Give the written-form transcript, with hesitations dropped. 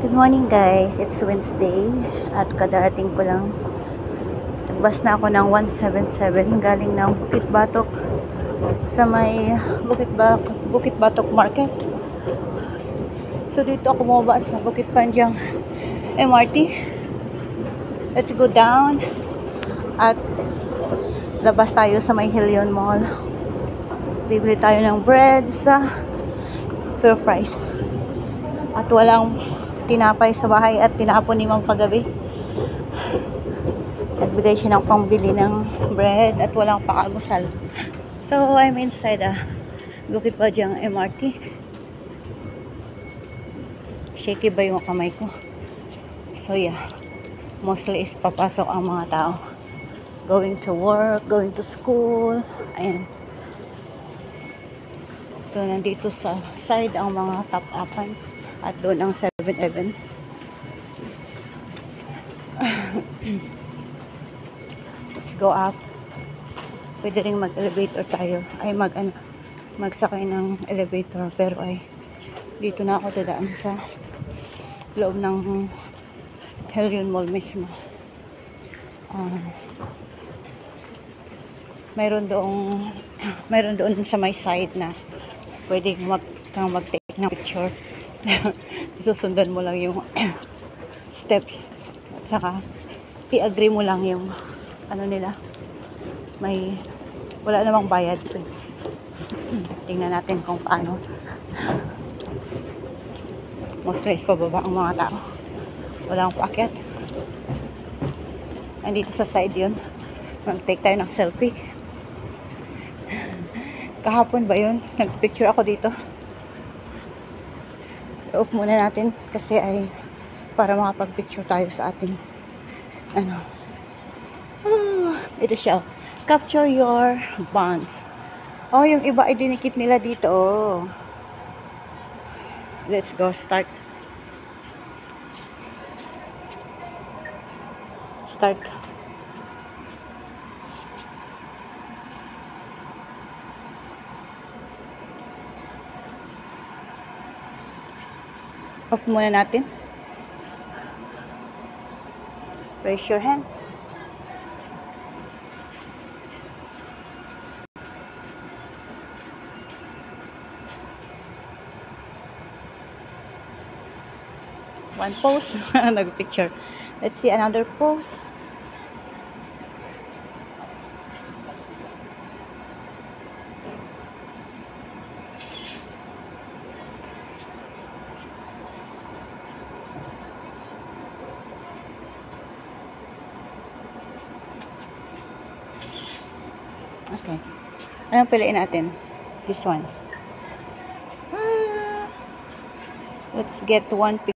Good morning guys, it's Wednesday at kadarating ko lang. Nagbas na ako ng 177 galing ng Bukit Batok sa may Bukit Batok Market. So dito ako bumaba sa Bukit Panjang MRT. Let's go down at labas tayo sa may Hillion Mall. Bibili tayo ng bread sa Fair Price. At walang tinapay sa bahay at tinapon ni Mang pagabi. Nagbigay siya ng pangbili ng bread at walang pakalmusal. So, I'm inside Bukit Panjang MRT. Shaky ba yung kamay ko? So, yeah. Mostly is papasok ang mga tao. Going to work, going to school. Ayan. So, nandito sa side ang mga top-upan. At doon ang 7-Eleven. Let's go up. Pwede rin mag-elevator tayo. Ay magsakay ng elevator. Pero ay dito na ako dadaan sa loob ng Hillion Mall mismo. Mayroon doon sa may side na pwede kang mag-take ng picture. Susundan mo lang yung steps at saka i-agree mo lang yung ano nila, wala namang bayad. Tingnan natin kung paano. Mostly is pababa ang mga tao, walang paakyat. Andito sa side yun, mag-take tayo ng selfie. Kahapon ba yun, nag-picture ako dito. I-off muna natin kasi ay para makapag-picture tayo sa ating ito siya, capture your bonds. Yung iba ay dinikit nila dito. Let's go, start off muna natin. Raise your hand. One pose. Nag-picture. Let's see another pose. Okay. Anong piliin natin? This one. Let's get one picture.